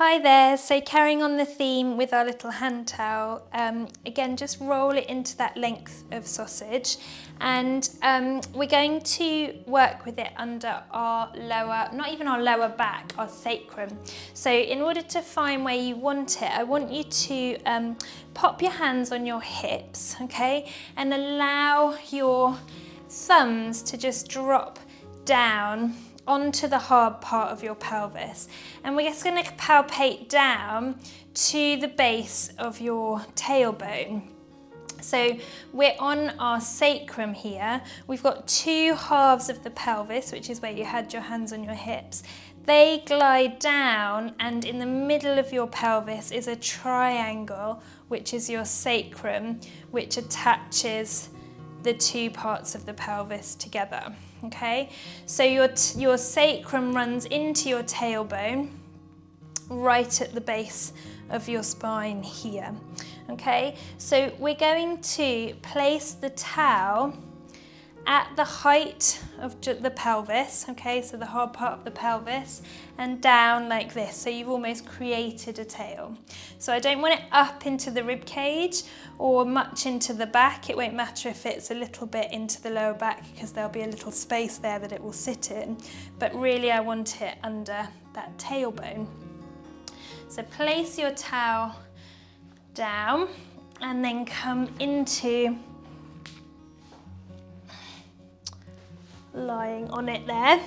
Hi there, so carrying on the theme with our little hand towel, again just roll it into that length of sausage, and we're going to work with it under our lower, not even our lower back, our sacrum. So in order to find where you want it, I want you to pop your hands on your hips, okay, and allow your thumbs to just drop down onto the hard part of your pelvis, and we're just going to palpate down to the base of your tailbone. So we're on our sacrum here. We've got two halves of the pelvis, which is where you had your hands on your hips. They glide down, and in the middle of your pelvis is a triangle, which is your sacrum, which attaches the two parts of the pelvis together. Okay, so your sacrum runs into your tailbone right at the base of your spine here. Okay, so we're going to place the towel at the height of the pelvis, okay, so the hard part of the pelvis, and down like this, so you've almost created a tail. So I don't want it up into the rib cage or much into the back. It won't matter if it's a little bit into the lower back, because there'll be a little space there that it will sit in, but really I want it under that tailbone. So place your towel down and then come into lying on it there.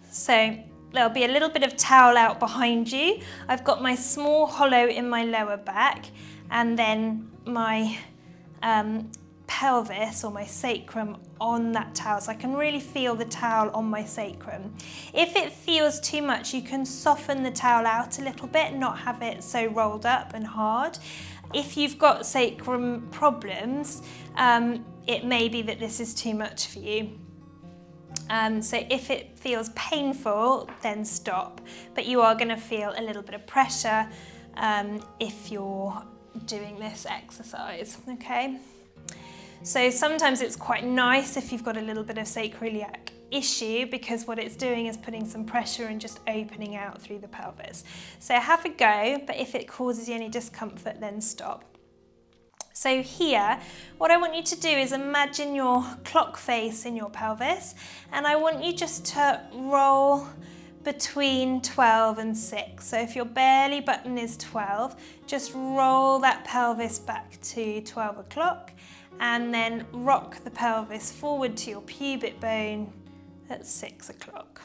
So there'll be a little bit of towel out behind you. I've got my small hollow in my lower back, and then my pelvis or my sacrum on that towel, so I can really feel the towel on my sacrum. If it feels too much, you can soften the towel out a little bit, not have it so rolled up and hard. If you've got sacrum problems, it may be that this is too much for you. So if it feels painful, then stop. But you are going to feel a little bit of pressure if you're doing this exercise, okay? So sometimes it's quite nice if you've got a little bit of sacroiliac issue, because what it's doing is putting some pressure and just opening out through the pelvis. So have a go, but if it causes you any discomfort, then stop. So here, what I want you to do is imagine your clock face in your pelvis, and I want you just to roll between 12 and 6. So if your belly button is 12, just roll that pelvis back to 12 o'clock, and then rock the pelvis forward to your pubic bone at 6 o'clock.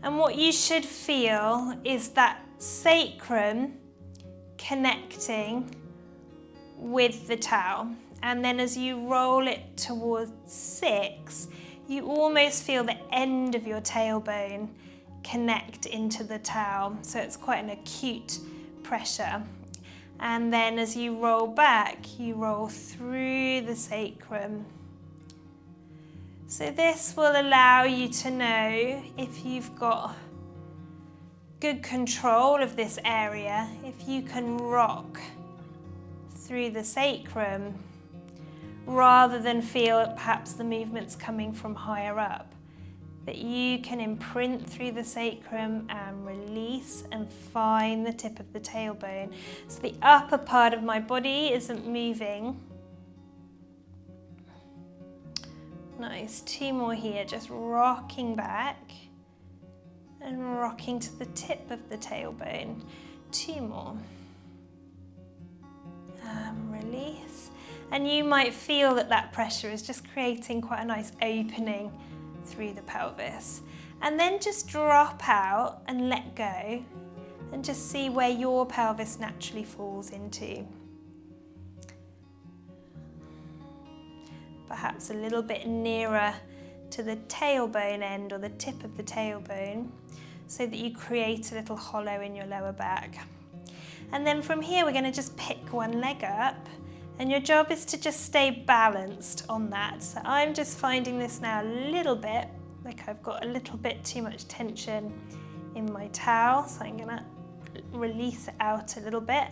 And what you should feel is that sacrum connecting with the towel. And then as you roll it towards 6, you almost feel the end of your tailbone connect into the towel. So it's quite an acute pressure. And then as you roll back, you roll through the sacrum. So this will allow you to know if you've got good control of this area, if you can rock through the sacrum rather than feel perhaps the movements coming from higher up. That you can imprint through the sacrum and release and find the tip of the tailbone. So the upper part of my body isn't moving. Nice, 2 more here, just rocking back and rocking to the tip of the tailbone. 2 more. Release. And you might feel that that pressure is just creating quite a nice opening through the pelvis. And then just drop out and let go, and just see where your pelvis naturally falls into. Perhaps a little bit nearer to the tailbone end or the tip of the tailbone, so that you create a little hollow in your lower back. And then from here we're going to just pick one leg up, and your job is to just stay balanced on that. So I'm just finding this now a little bit like I've got a little bit too much tension in my towel, so I'm going to release it out a little bit,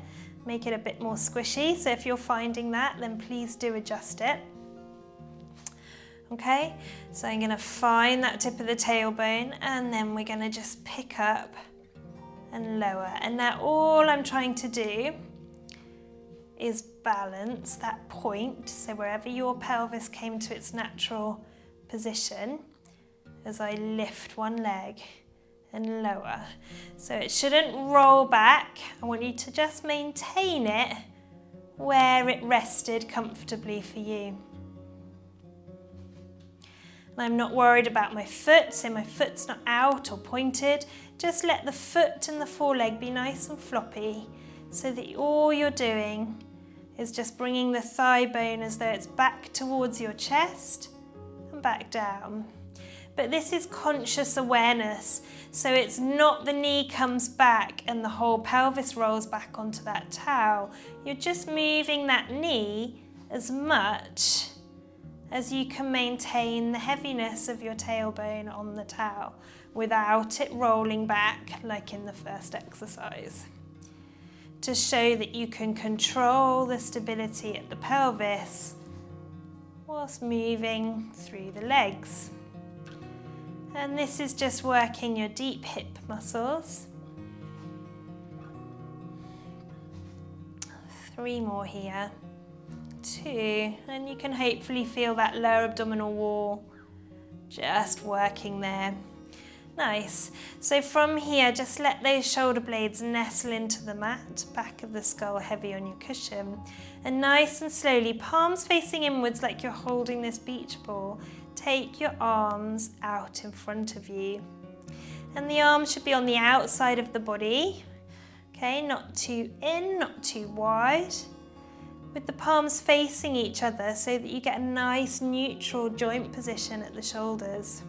make it a bit more squishy. So if you're finding that, then please do adjust it. Okay, so I'm going to find that tip of the tailbone, and then we're going to just pick up and lower. And now all I'm trying to do is balance that point, so wherever your pelvis came to its natural position, as I lift one leg and lower. So it shouldn't roll back. I want you to just maintain it where it rested comfortably for you. And I'm not worried about my foot, so my foot's not out or pointed. Just let the foot and the foreleg be nice and floppy, so that all you're doing is just bringing the thigh bone as though it's back towards your chest and back down. But this is conscious awareness, so it's not the knee comes back and the whole pelvis rolls back onto that towel. You're just moving that knee as much as you can maintain the heaviness of your tailbone on the towel without it rolling back like in the first exercise, to show that you can control the stability at the pelvis whilst moving through the legs. And this is just working your deep hip muscles. 3 more here. 2, and you can hopefully feel that lower abdominal wall just working there. Nice. So from here, just let those shoulder blades nestle into the mat, back of the skull heavy on your cushion, and nice and slowly, palms facing inwards like you're holding this beach ball, take your arms out in front of you. And the arms should be on the outside of the body, okay, not too in, not too wide, with the palms facing each other so that you get a nice neutral joint position at the shoulders.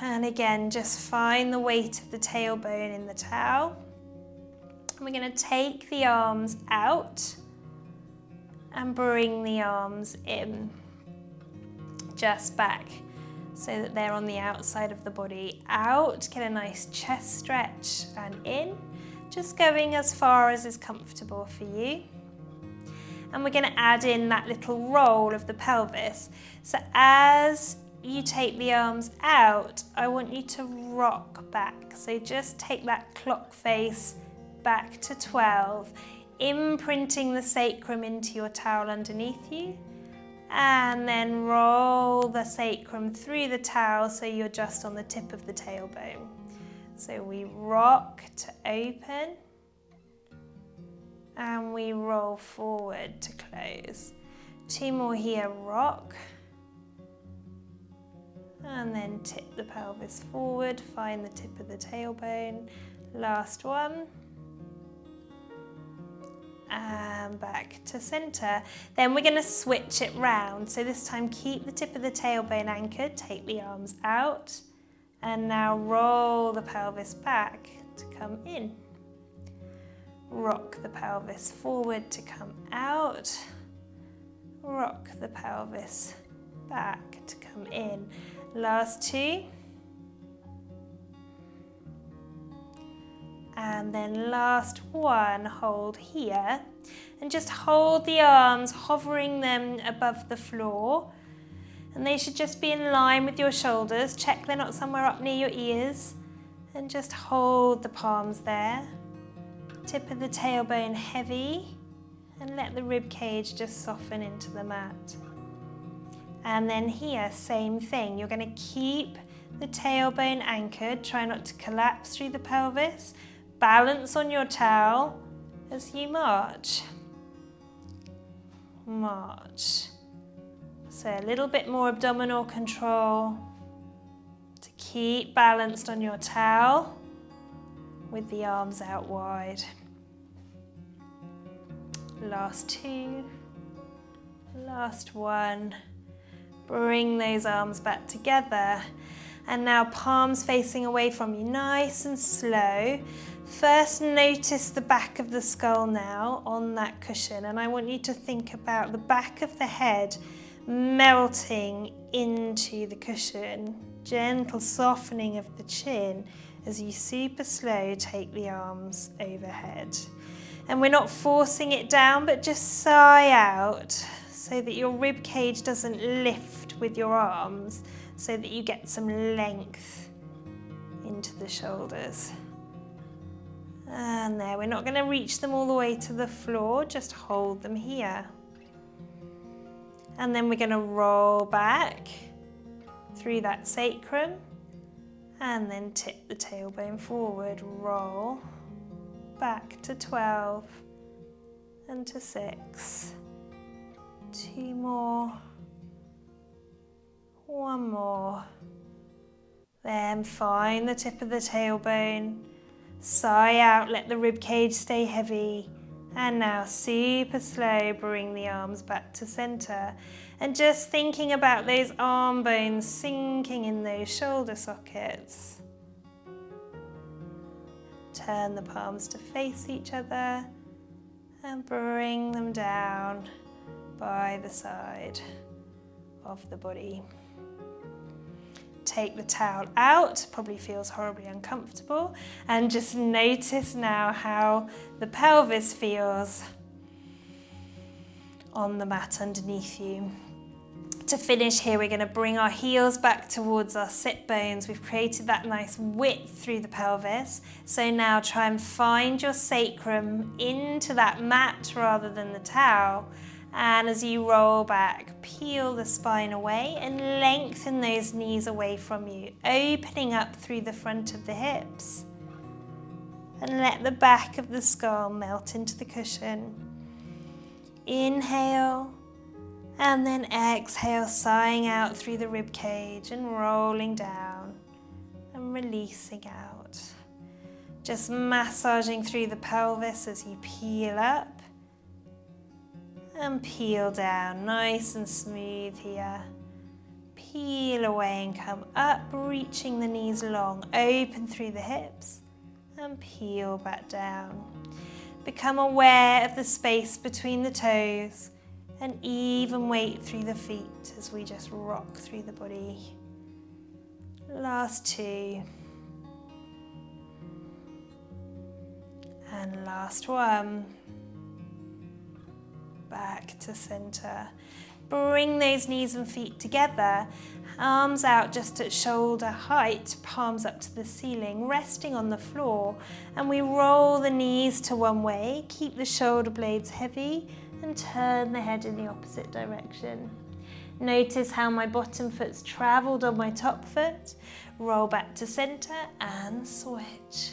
And again, just find the weight of the tailbone in the towel. And we're going to take the arms out and bring the arms in, just back, so that they're on the outside of the body. Out, get a nice chest stretch, and in, just going as far as is comfortable for you. And we're going to add in that little roll of the pelvis. So as you take the arms out, I want you to rock back. So just take that clock face back to 12, imprinting the sacrum into your towel underneath you, and then roll the sacrum through the towel so you're just on the tip of the tailbone. So we rock to open, and we roll forward to close. 2 more here, rock, and then tip the pelvis forward, find the tip of the tailbone. Last one. And back to center. Then we're going to switch it round. So this time keep the tip of the tailbone anchored, take the arms out, and now roll the pelvis back to come in. Rock the pelvis forward to come out. Rock the pelvis back to come in. Last 2. And then last 1, hold here. And just hold the arms, hovering them above the floor. And they should just be in line with your shoulders. Check they're not somewhere up near your ears. And just hold the palms there. Tip of the tailbone heavy. And let the rib cage just soften into the mat. And then here, same thing. You're going to keep the tailbone anchored. Try not to collapse through the pelvis. Balance on your towel as you march. March. So a little bit more abdominal control to keep balanced on your towel with the arms out wide. Last 2. Last 1. Bring those arms back together. And now palms facing away from you, nice and slow. First, notice the back of the skull now on that cushion. And I want you to think about the back of the head melting into the cushion. Gentle softening of the chin as you super slow take the arms overhead. And we're not forcing it down, but just sigh out. so that your rib cage doesn't lift with your arms, so that you get some length into the shoulders. And there, we're not going to reach them all the way to the floor, just hold them here. And then we're going to roll back through that sacrum and then tip the tailbone forward, roll back to 12 and to 6. 2 more, 1 more. Then find the tip of the tailbone, sigh out, let the rib cage stay heavy. And now super slow, bring the arms back to center. And just thinking about those arm bones sinking in those shoulder sockets. Turn the palms to face each other and bring them down by the side of the body. Take the towel out, probably feels horribly uncomfortable, and just notice now how the pelvis feels on the mat underneath you. To finish here, we're going to bring our heels back towards our sit bones. We've created that nice width through the pelvis. So now try and find your sacrum into that mat rather than the towel. And as you roll back, peel the spine away and lengthen those knees away from you, opening up through the front of the hips. And let the back of the skull melt into the cushion. Inhale, and then exhale, sighing out through the rib cage and rolling down and releasing out. Just massaging through the pelvis as you peel up. And peel down, nice and smooth here. Peel away and come up, reaching the knees long, open through the hips, and peel back down. Become aware of the space between the toes, and even weight through the feet as we just rock through the body. Last 2. And last 1. Back to center. Bring those knees and feet together, arms out just at shoulder height, palms up to the ceiling, resting on the floor, and we roll the knees to one way, keep the shoulder blades heavy, and turn the head in the opposite direction. Notice how my bottom foot's traveled on my top foot. Roll back to center and switch.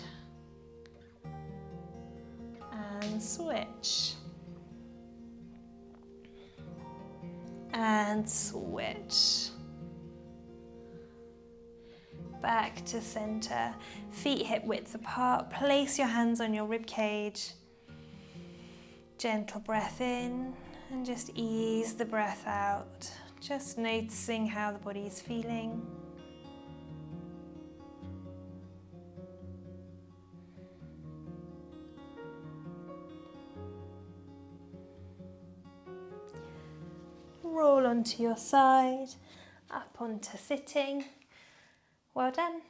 And switch. And switch. Back to center. Feet hip width apart. Place your hands on your rib cage. Gentle breath in and just ease the breath out. Just noticing how the body is feeling. Roll onto your side, up onto sitting. Well done.